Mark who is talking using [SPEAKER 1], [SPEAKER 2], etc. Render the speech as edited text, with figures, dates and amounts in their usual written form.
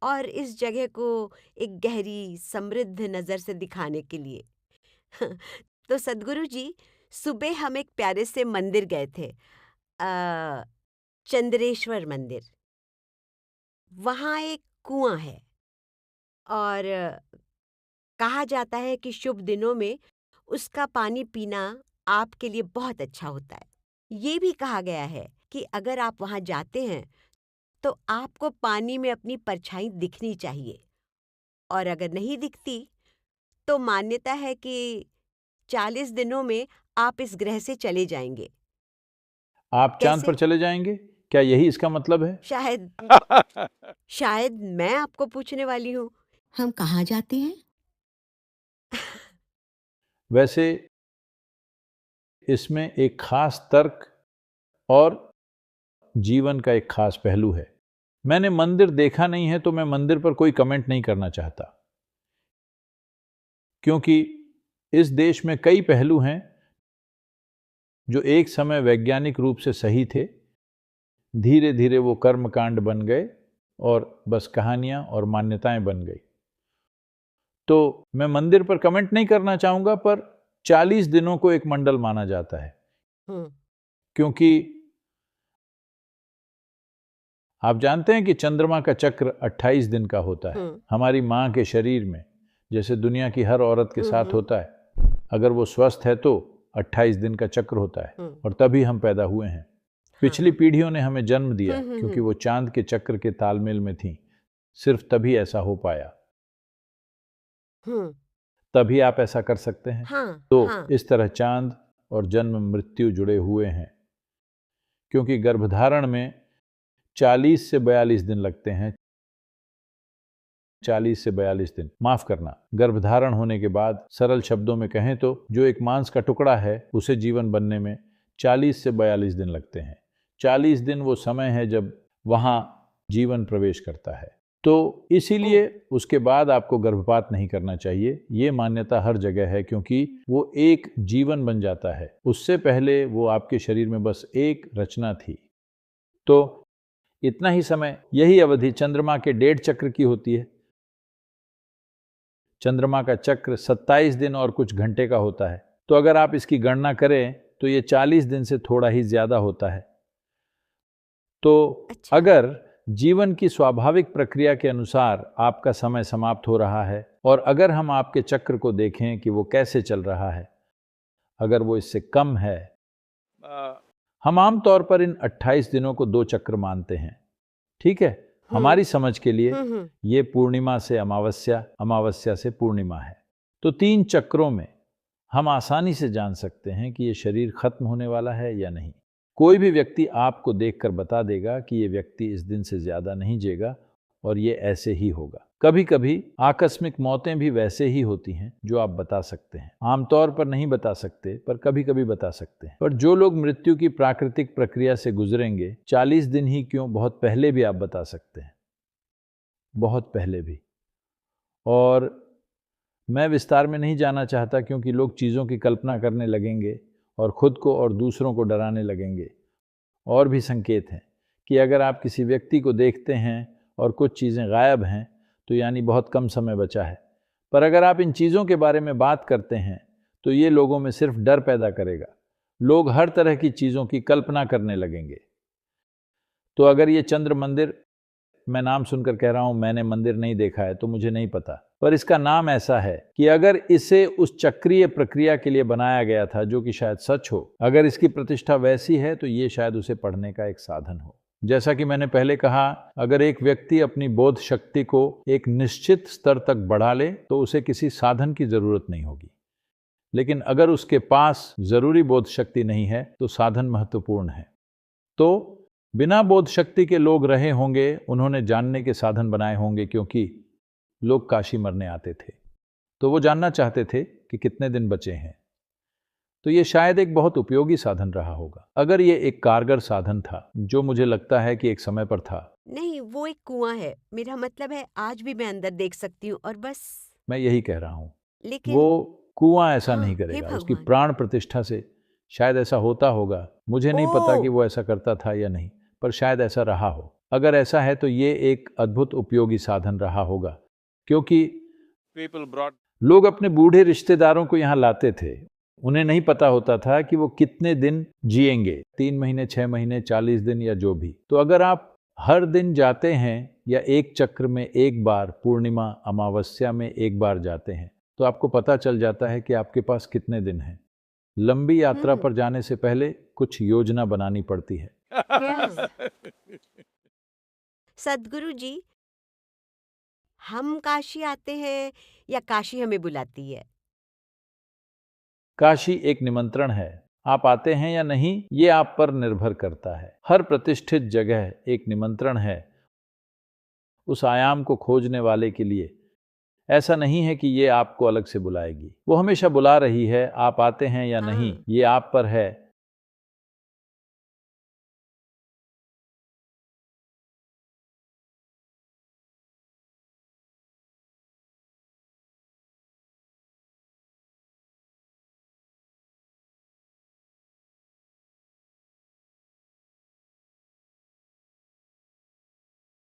[SPEAKER 1] और इस जगह को एक गहरी समृद्ध नज़र से दिखाने के लिए। तो सद्गुरु जी, सुबह हम एक प्यारे से मंदिर गए थे, चंद्रेश्वर मंदिर। वहाँ एक कुआं है और कहा जाता है कि शुभ दिनों में उसका पानी पीना आपके लिए बहुत अच्छा होता है। ये भी कहा गया है कि अगर आप वहाँ जाते हैं तो आपको पानी में अपनी परछाई दिखनी चाहिए, और अगर नहीं दिखती तो मान्यता है कि 40 दिनों में आप इस ग्रह से चले जाएंगे।
[SPEAKER 2] आप चांद
[SPEAKER 1] कैसे?
[SPEAKER 2] पर चले जाएंगे, क्या यही इसका मतलब है?
[SPEAKER 1] शायद शायद मैं आपको पूछने वाली हूँ, हम कहाँ जाते हैं?
[SPEAKER 2] वैसे इसमें एक खास तर्क और जीवन का एक खास पहलू है। मैंने मंदिर देखा नहीं है तो मैं मंदिर पर कोई कमेंट नहीं करना चाहता, क्योंकि इस देश में कई पहलू हैं जो एक समय वैज्ञानिक रूप से सही थे, धीरे धीरे वो कर्मकांड बन गए और बस कहानियां और मान्यताएं बन गई। तो मैं मंदिर पर कमेंट नहीं करना चाहूंगा, पर 40 दिनों को एक मंडल माना जाता है,
[SPEAKER 1] हम्म।
[SPEAKER 2] क्योंकि आप जानते हैं कि चंद्रमा का चक्र 28 दिन का होता है।
[SPEAKER 1] हम्म।
[SPEAKER 2] हमारी माँ के शरीर में, जैसे दुनिया की हर औरत के साथ
[SPEAKER 1] हम्म।
[SPEAKER 2] होता है, अगर वो स्वस्थ है तो 28 दिन का चक्र होता है,
[SPEAKER 1] हम्म।
[SPEAKER 2] और तभी हम पैदा हुए हैं।
[SPEAKER 1] हाँ
[SPEAKER 2] पिछली
[SPEAKER 1] हाँ।
[SPEAKER 2] पीढ़ियों ने हमें जन्म दिया
[SPEAKER 1] हम्म।
[SPEAKER 2] क्योंकि वो चांद के चक्र के तालमेल में थी, सिर्फ तभी ऐसा हो पाया।
[SPEAKER 1] हम्म।
[SPEAKER 2] तभी आप ऐसा कर सकते हैं।
[SPEAKER 1] हाँ
[SPEAKER 2] तो
[SPEAKER 1] हाँ।
[SPEAKER 2] इस तरह चांद और जन्म मृत्यु जुड़े हुए हैं, क्योंकि गर्भधारण में 40 से 42 दिन लगते हैं। 40 से 42 दिन, माफ करना, गर्भधारण होने के बाद, सरल शब्दों में कहें तो जो एक मांस का टुकड़ा है उसे जीवन बनने में 40 से 42 दिन लगते हैं। 40 दिन वो समय है जब वहां जीवन प्रवेश करता है। तो इसीलिए उसके बाद आपको गर्भपात नहीं करना चाहिए, ये मान्यता हर जगह है, क्योंकि वो एक जीवन बन जाता है। उससे पहले वो आपके शरीर में बस एक रचना थी। तो इतना ही समय, यही अवधि चंद्रमा के 1.5 चक्र की होती है। चंद्रमा का चक्र 27 दिन और कुछ घंटे का होता है। तो अगर आप इसकी गणना करें तो ये 40 दिन से थोड़ा ही ज्यादा होता है। तो
[SPEAKER 1] अच्छा।
[SPEAKER 2] अगर जीवन की स्वाभाविक प्रक्रिया के अनुसार आपका समय समाप्त हो रहा है, और अगर हम आपके चक्र को देखें कि वो कैसे चल रहा है, अगर वो इससे कम है, हम आमतौर पर इन 28 दिनों को 2 चक्र मानते हैं। ठीक है,
[SPEAKER 1] हम्म।
[SPEAKER 2] हमारी समझ के लिए
[SPEAKER 1] हम्म।
[SPEAKER 2] ये पूर्णिमा से अमावस्या, अमावस्या से पूर्णिमा है। तो 3 चक्रों में हम आसानी से जान सकते हैं कि ये शरीर खत्म होने वाला है या नहीं। कोई भी व्यक्ति आपको देखकर बता देगा कि ये व्यक्ति इस दिन से ज्यादा नहीं जिएगा और ये ऐसे ही होगा। कभी कभी आकस्मिक मौतें भी वैसे ही होती हैं जो आप बता सकते हैं। आमतौर पर नहीं बता सकते, पर कभी कभी बता सकते हैं। पर जो लोग मृत्यु की प्राकृतिक प्रक्रिया से गुजरेंगे, 40 दिन ही क्यों, बहुत पहले भी आप बता सकते हैं, बहुत पहले भी। और मैं विस्तार में नहीं जाना चाहता, क्योंकि लोग चीज़ों की कल्पना करने लगेंगे और खुद को और दूसरों को डराने लगेंगे। और भी संकेत हैं कि अगर आप किसी व्यक्ति को देखते हैं और कुछ चीज़ें गायब हैं, तो यानी बहुत कम समय बचा है। पर अगर आप इन चीज़ों के बारे में बात करते हैं तो ये लोगों में सिर्फ डर पैदा करेगा। लोग हर तरह की चीज़ों की कल्पना करने लगेंगे। तो अगर ये चंद्र मंदिर, मैं नाम सुनकर कह रहा हूं, मैंने मंदिर नहीं देखा है तो मुझे नहीं पता, पर इसका नाम ऐसा है कि अगर इसे उस चक्रीय प्रक्रिया के लिए बनाया गया था, जो कि शायद सच हो, अगर इसकी प्रतिष्ठा वैसी है तो ये शायद उसे पढ़ने का एक साधन हो। जैसा कि मैंने पहले कहा, अगर एक व्यक्ति अपनी बोध शक्ति को एक निश्चित स्तर तक बढ़ा ले तो उसे किसी साधन की जरूरत नहीं होगी। लेकिन अगर उसके पास जरूरी बोध शक्ति नहीं है तो साधन महत्वपूर्ण है। तो बिना बोध शक्ति के लोग रहे होंगे, उन्होंने जानने के साधन बनाए होंगे, क्योंकि लोग काशी मरने आते थे तो वो जानना चाहते थे कि कितने दिन बचे हैं। तो ये शायद एक बहुत उपयोगी साधन रहा होगा, अगर ये एक कारगर साधन था, जो मुझे लगता है कि एक समय पर था।
[SPEAKER 1] नहीं, वो एक कुआं है, मेरा मतलब है आज भी मैं अंदर देख सकती हूँ और बस।
[SPEAKER 2] मैं यही कह रहा हूं, वो
[SPEAKER 1] लेकिन
[SPEAKER 2] कुआं ऐसा
[SPEAKER 1] हाँ,
[SPEAKER 2] नहीं
[SPEAKER 1] हे
[SPEAKER 2] करेगा। उसकी
[SPEAKER 1] भगवान।
[SPEAKER 2] प्राण प्रतिष्ठा से शायद ऐसा होता होगा, मुझे नहीं पता
[SPEAKER 1] ओ।
[SPEAKER 2] कि वो ऐसा करता था या नहीं, पर शायद ऐसा रहा हो। अगर ऐसा है तो ये एक अद्भुत उपयोगी साधन रहा होगा, क्योंकि लोग अपने बूढ़े रिश्तेदारों को यहाँ लाते थे। उन्हें नहीं पता होता था कि वो कितने दिन जिएंगे, 3 महीने, 6 महीने, 40 दिन या जो भी। तो अगर आप हर दिन जाते हैं या एक चक्र में एक बार, पूर्णिमा अमावस्या में एक बार जाते हैं, तो आपको पता चल जाता है कि आपके पास कितने दिन हैं। लंबी यात्रा पर जाने से पहले कुछ योजना बनानी पड़ती है।
[SPEAKER 1] सद्गुरु जी, हम काशी आते हैं या काशी हमें बुलाती है?
[SPEAKER 2] काशी एक निमंत्रण है। आप आते हैं या नहीं, ये आप पर निर्भर करता है। हर प्रतिष्ठित जगह एक निमंत्रण है उस आयाम को खोजने वाले के लिए। ऐसा नहीं है कि ये आपको अलग से बुलाएगी, वो हमेशा बुला रही है। आप आते हैं या नहीं, ये आप पर है